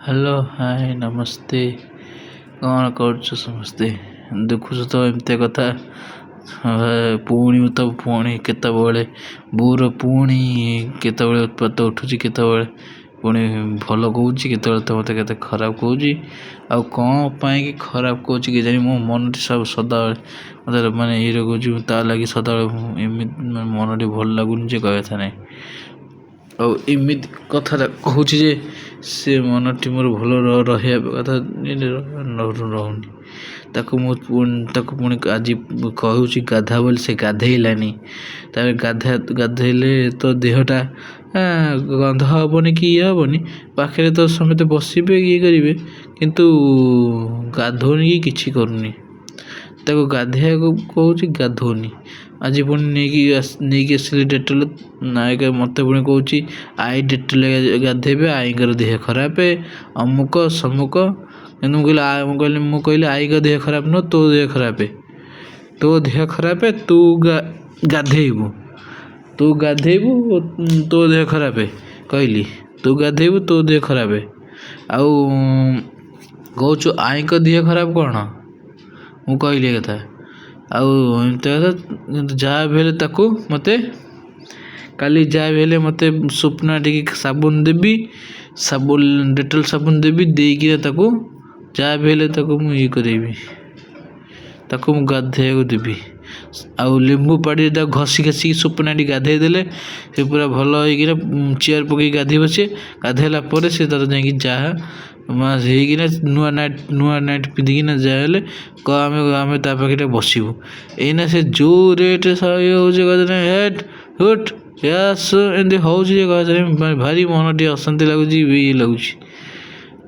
Hello hi ନମସ୍ତେ। କ'ଣ କରୁଛ ସମସ୍ତେ? ଦେଖୁଛ ତ ଏମିତିଆ କଥା। ପୁଣି କେତେବେଳେ ବୋଉର କେତେବେଳେ ଉତ୍ପାତ ଉଠୁଛି, କେତେବେଳେ ପୁଣି ଭଲ କହୁଛି, କେତେବେଳେ ତ ମୋତେ କେତେ ଖରାପ କହୁଛି। ଆଉ କ'ଣ ପାଇଁକି ଖରାପ କହୁଛି କେଜାଣି? ମୋ ମନଟି ସବୁ ସଦାବେଳେ ମୋତେ ମାନେ ଇଏ କହୁଛି, ତା ଲାଗି ସଦାବେଳେ ଏମିତି ମନଟି ଭଲ ଲାଗୁନି ଯେ କହିବା କଥା ନାହିଁ। ଆଉ ଏମିତି କଥାଟା କହୁଛି ଯେ ସେ ମନଟି ମୋର ଭଲ ରହିବା କଥା ରହୁନି। ତାକୁ ପୁଣି ଆଜି କହୁଛି ଗାଧା ବୋଲି, ସେ ଗାଧେଇଲାନି। ତାପରେ ଗାଧେଇଲେ ତ ଦେହଟା ଗନ୍ଧ ହେବନି କି ଇଏ ହେବନି, ପାଖରେ ତ ସମସ୍ତେ ବସିବେ ଇଏ କରିବେ, କିନ୍ତୁ ଗାଧୋଉନି କି କିଛି କରୁନି। ତାକୁ ଗାଧୋଇବାକୁ କହୁଛି, ଗାଧୋଉନି। ଆଜି ପୁଣି ନେଇକି ଆସିଲି ଡେଟଲ୍। ନାୟକ ମୋତେ ପୁଣି କହୁଛି ଆଈ ଡେଟଲ୍ ଗାଧେଇବେ, ଆଈଙ୍କର ଦେହ ଖରାପ, ଅମୁକ ସମୁକ। କିନ୍ତୁ ମୁଁ କହିଲି ଆଈଙ୍କ ଦେହ ଖରାପ ନୁହଁ, ତୋ ଦେହ ଖରାପ। ତୋ ଦେହ ଖରାପ, ତୁ ଗାଧେଇବୁ, ତୋ ଦେହ ଖରାପ କହିଲି। ତୁ ଗାଧେଇବୁ, ତୋ ଦେହ ଖରାପ। ଆଉ କହୁଛୁ ଆଈଙ୍କ ଦେହ ଖରାପ କ'ଣ? ମୁଁ କହିଲି ଏ କଥା। ଆଉ ଏମିତି କଥା। କିନ୍ତୁ ଯାହା ବି ହେଲେ ତାକୁ ମୋତେ କାଲି ଯାହା ବି ହେଲେ ମୋତେ ସ୍ୱପ୍ନା ଟିକେ ସାବୁନ ଦେବି, ଡେଟଲ୍ ସାବୁନ ଦେବି, ଦେଇକିନା ତାକୁ ଯାହା ବି ହେଲେ ତାକୁ ମୁଁ ଇଏ କରିବି, ତାକୁ ମୁଁ ଗାଧୋଇବାକୁ ଦେବି। ଆଉ ଲେମ୍ବୁ ପାଣିରେ ତାକୁ ଘଷି ସ୍ୱପ୍ନାଟି ଗାଧୋଇ ଦେଲେ ସେ ପୁରା ଭଲ ହେଇକିନା ଚେୟାର ପକେଇକି ଗାଧୋଇବ। ସିଏ ଗାଧୋଇଲା ପରେ ସେ ତାର ଯାଇକି ଯାହା ହେଇକିନା ନୂଆ ନାଇଟ୍ ପିନ୍ଧିକିନା ଯାହା ହେଲେ ଆମେ ତା ପାଖରେ ବସିବୁ। ଏଇନା ସେ ଯେଉଁ ରେଟ୍ରେ ଇଏ ହେଉଛି ଏମିତି ହେଉଛି ଯେ ଭାରି ମନ ଟିକେ ଅଶାନ୍ତି ଲାଗୁଛି, ଇଏ ଲାଗୁଛି।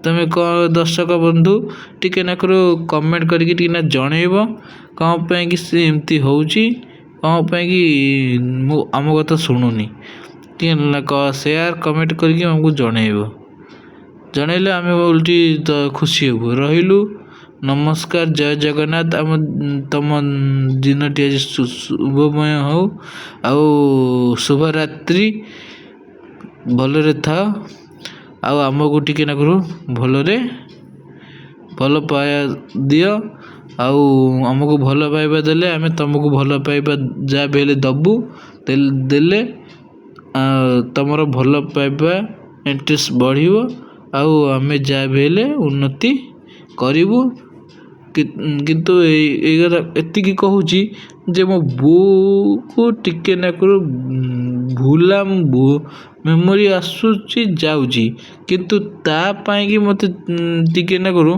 ତୁମେ କ'ଣ ଦର୍ଶକ ବନ୍ଧୁ ଟିକେ ନାକରୁ କମେଣ୍ଟ କରିକି ଟିକେ ନା ଜଣେଇବ କ'ଣ ପାଇଁକି ସେ ଏମିତି ହେଉଛି, କ'ଣ ପାଇଁକି ଆମ କଥା ଶୁଣୁନି। ଟିକେ ସେୟାର କମେଣ୍ଟ କରିକି ଆମକୁ ଜଣେଇଲେ ଆମେ ଓଲଟି ଖୁସି ହେବୁ। ରହିଲୁ, ନମସ୍କାର, ଜୟ ଜଗନ୍ନାଥ। ତମ ଦିନଟି ଆଜି ଶୁଭମୟ ହେଉ, ଆଉ ଶୁଭରାତ୍ରି। ଭଲରେ ଥାଅ, ଆଉ ଆମକୁ ଟିକେ ନାକରୁ ଭଲ ପାଇବା ଦିଅ। ଆଉ ଆମକୁ ଭଲ ପାଇବା ଦେଲେ ଆମେ ତୁମକୁ ଭଲ ପାଇବା ଯାହା ବି ହେଲେ ଦେଲେ ତୁମର ଭଲ ପାଇବା ଇଣ୍ଟରେଷ୍ଟ ବଢ଼ିବ, ଆଉ ଆମେ ଯାହା ବି ହେଲେ ଉନ୍ନତି କରିବୁ। କିନ୍ତୁ ଏଇ କଥା ଏତିକି କହୁଛି ଯେ ମୋ ବୋଉକୁ ଟିକେ ନାକରୁ ମେମୋରି ଆସୁଛି, ଯାଉଛି। କିନ୍ତୁ ତା ପାଇଁକି ମୋତେ ଟିକେ ନାକରୁ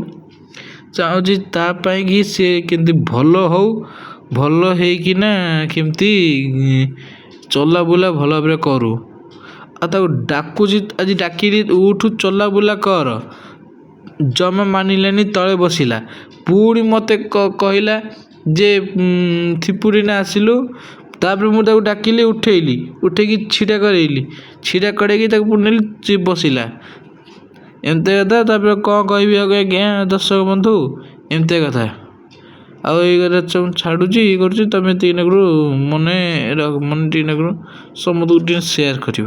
ଚାହୁଁଛି, ତା ପାଇଁକି ସେ କେମିତି ଭଲ ହେଉ, ଭଲ ହେଇକିନା କେମିତି ଚଲାବୁଲା ଭଲ ଭାବରେ କରୁ। ଆଉ ତାକୁ ଡାକୁଛି, ଆଜି ଡାକିଲି ଉଠୁ ଚଲାବୁଲା କର, ଜମା ମାନିଲାନି, ତଳେ ବସିଲା। ପୁଣି ମୋତେ କହିଲା ଯେ ଥିପୁରିନା ଆସିଲୁ। ତାପରେ ମୁଁ ତାକୁ ଡାକିଲି, ଉଠେଇକି ଛିଡ଼ା କରେଇକି ତାକୁ ପୁଣି ନେଲି, ବସିଲା। ଏମିତି କଥା। ତାପରେ କ'ଣ କହିବି ଆଜ୍ଞା ଦର୍ଶକ ବନ୍ଧୁ, ଏମିତିଆ କଥା। ଆଉ ଏଇ କଥା ସବୁ ଛାଡ଼ୁଛି, ଇଏ କରୁଛି। ତୁମେ ଟିକେ ନାକରୁ ମନେ ଟିକେ ନାକରୁ ସମସ୍ତଙ୍କୁ ଟିକେ ସେୟାର କରିବ।